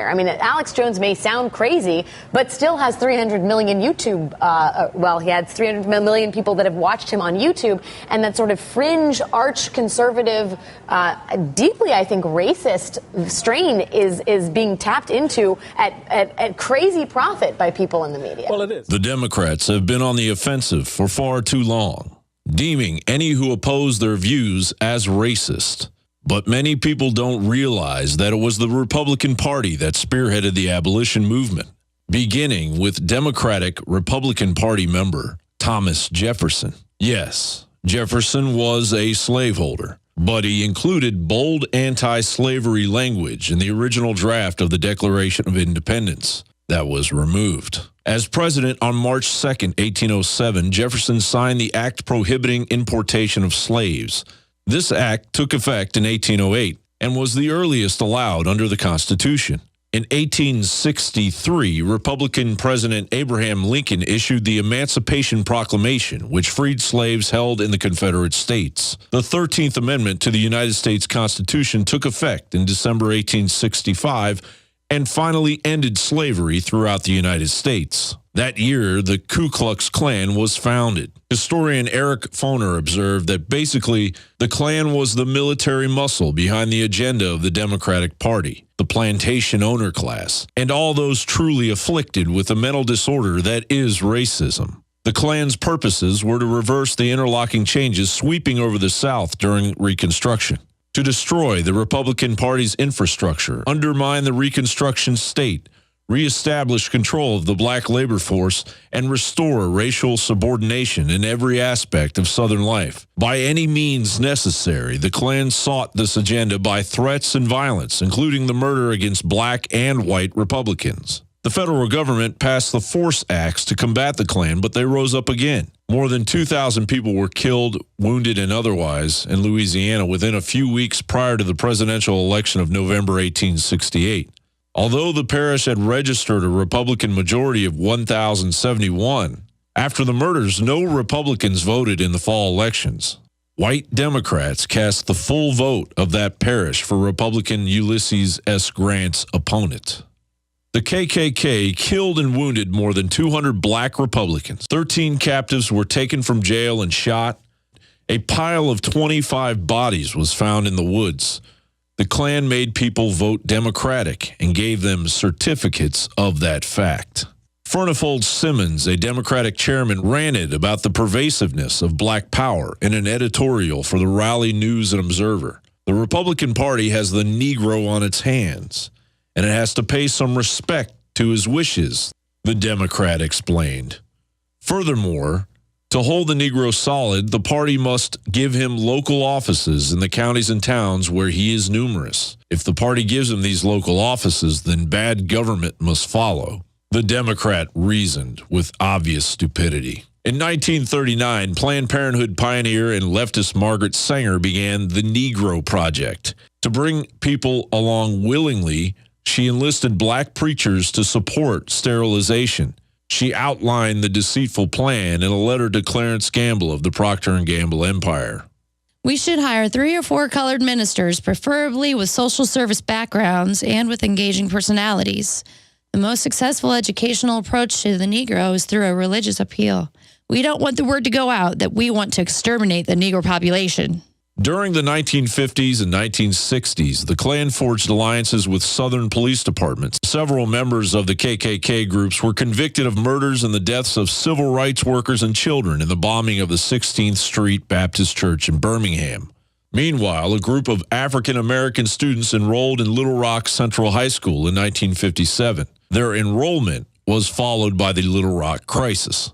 there. I mean, Alex Jones may sound crazy, but still has 300 million YouTube. He had 300 million people that have watched him on YouTube. And that sort of fringe, arch-conservative, deeply, I think, racist strain is being tapped into at crazy profit by people in the media. Well, it is. The Democrats have been on the offensive for far too long, deeming any who oppose their views as racist. But many people don't realize that it was the Republican Party that spearheaded the abolition movement, beginning with Democratic Republican Party member Thomas Jefferson. Yes, Jefferson was a slaveholder, but he included bold anti-slavery language in the original draft of the Declaration of Independence that was removed. As president on March 2, 1807, Jefferson signed the act prohibiting importation of slaves. This act took effect in 1808 and was the earliest allowed under the Constitution. In 1863, Republican President Abraham Lincoln issued the Emancipation Proclamation, which freed slaves held in the Confederate States. The 13th Amendment to the United States Constitution took effect in December 1865 and finally ended slavery throughout the United States. That year, the Ku Klux Klan was founded. Historian Eric Foner observed that basically the Klan was the military muscle behind the agenda of the Democratic Party, the plantation owner class, and all those truly afflicted with the mental disorder that is racism. The Klan's purposes were to reverse the interlocking changes sweeping over the South during Reconstruction, to destroy the Republican Party's infrastructure, undermine the Reconstruction state, reestablish control of the black labor force, and restore racial subordination in every aspect of Southern life. By any means necessary, the Klan sought this agenda by threats and violence, including the murder against black and white Republicans. The federal government passed the Force Acts to combat the Klan, but they rose up again. More than 2,000 people were killed, wounded, and otherwise in Louisiana within a few weeks prior to the presidential election of November 1868. Although the parish had registered a Republican majority of 1,071, after the murders, no Republicans voted in the fall elections. White Democrats cast the full vote of that parish for Republican Ulysses S. Grant's opponent. The KKK killed and wounded more than 200 black Republicans. 13 captives were taken from jail and shot. A pile of 25 bodies was found in the woods. The Klan made people vote Democratic and gave them certificates of that fact. Furnifold Simmons, a Democratic chairman, ranted about the pervasiveness of black power in an editorial for the Raleigh News and Observer. The Republican Party has the Negro on its hands, and it has to pay some respect to his wishes, the Democrat explained. Furthermore, to hold the Negro solid, the party must give him local offices in the counties and towns where he is numerous. If the party gives him these local offices, then bad government must follow. The Democrat reasoned with obvious stupidity. In 1939, Planned Parenthood pioneer and leftist Margaret Sanger began the Negro Project. To bring people along willingly, she enlisted black preachers to support sterilization. She outlined the deceitful plan in a letter to Clarence Gamble of the Procter & Gamble empire. We should hire 3 or 4 colored ministers, preferably with social service backgrounds and with engaging personalities. The most successful educational approach to the Negro is through a religious appeal. We don't want the word to go out that we want to exterminate the Negro population. During the 1950s and 1960s, the Klan forged alliances with Southern police departments. Several members of the KKK groups were convicted of murders and the deaths of civil rights workers and children in the bombing of the 16th Street Baptist Church in Birmingham. Meanwhile, a group of African-American students enrolled in Little Rock Central High School in 1957. Their enrollment was followed by the Little Rock Crisis,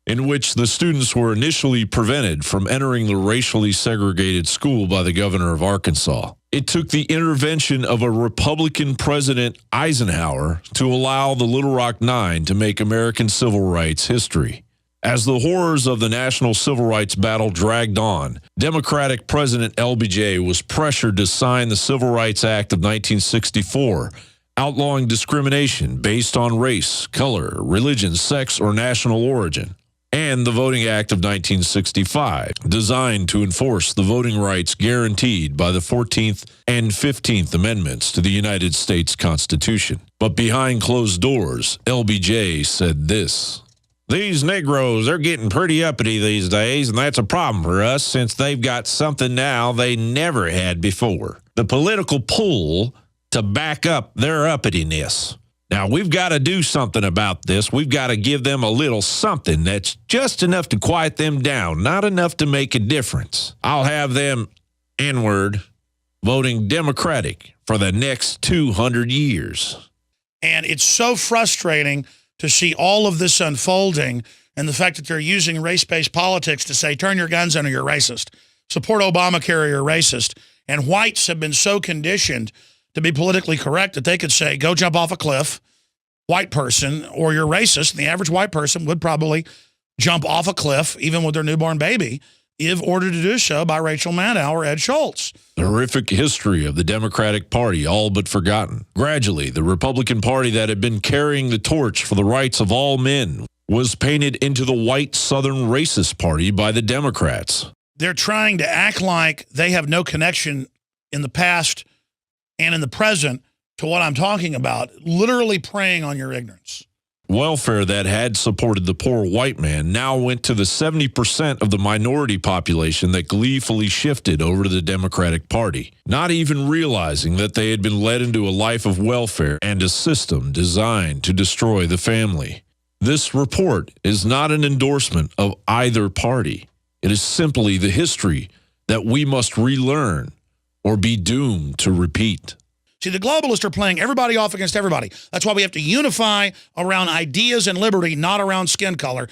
in which the students were initially prevented from entering the racially segregated school by the governor of Arkansas. It took the intervention of a Republican President Eisenhower to allow the Little Rock Nine to make American civil rights history. As the horrors of the national civil rights battle dragged on, Democratic President LBJ was pressured to sign the Civil Rights Act of 1964, outlawing discrimination based on race, color, religion, sex, or national origin. and the Voting Act of 1965, designed to enforce the voting rights guaranteed by the 14th and 15th Amendments to the United States Constitution. But behind closed doors, LBJ said this: "These Negroes, they're getting pretty uppity these days, and that's a problem for us since they've got something now they never had before. The political pull to back up their uppityness. Now, we've got to do something about this. We've got to give them a little something that's just enough to quiet them down, not enough to make a difference. I'll have them, N-word, voting Democratic for the next 200 years." And it's so frustrating to see all of this unfolding and the fact that they're using race-based politics to say, turn your guns in or you're racist. Support Obamacare or you're racist. And whites have been so conditioned to be politically correct that they could say, go jump off a cliff, white person, or you're racist. And the average white person would probably jump off a cliff, even with their newborn baby, if ordered to do so by Rachel Maddow or Ed Schultz. The horrific history of the Democratic Party all but forgotten. Gradually, the Republican Party that had been carrying the torch for the rights of all men was painted into the white Southern racist party by the Democrats. They're trying to act like they have no connection in the past and in the present to what I'm talking about, literally preying on your ignorance. Welfare that had supported the poor white man now went to the 70% of the minority population that gleefully shifted over to the Democratic Party, not even realizing that they had been led into a life of welfare and a system designed to destroy the family. This report is not an endorsement of either party. It is simply the history that we must relearn or be doomed to repeat. See, the globalists are playing everybody off against everybody. That's why we have to unify around ideas and liberty, not around skin color.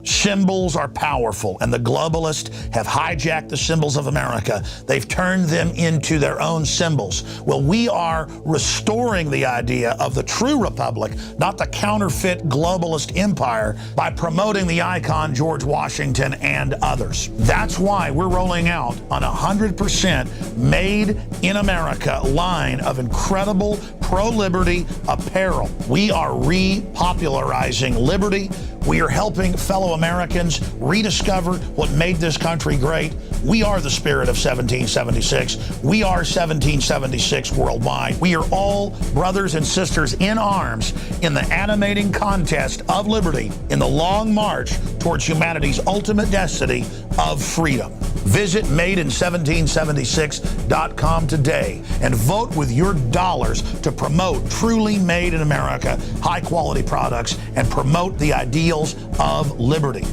Symbols are powerful, and the globalists have hijacked the symbols of America. They've turned them into their own symbols. Well, we are restoring the idea of the true republic, not the counterfeit globalist empire, by promoting the icon George Washington and others. That's why we're rolling out on 100% made in America line of incredible pro-liberty apparel. We are repopularizing liberty. We are helping fellow Americans rediscover what made this country great. We are the spirit of 1776. We are 1776 worldwide. We are all brothers and sisters in arms in the animating contest of liberty in the long march towards humanity's ultimate destiny of freedom. Visit madein1776.com today and vote with your dollars to promote truly made in America, high-quality products, and promote the ideals of liberty.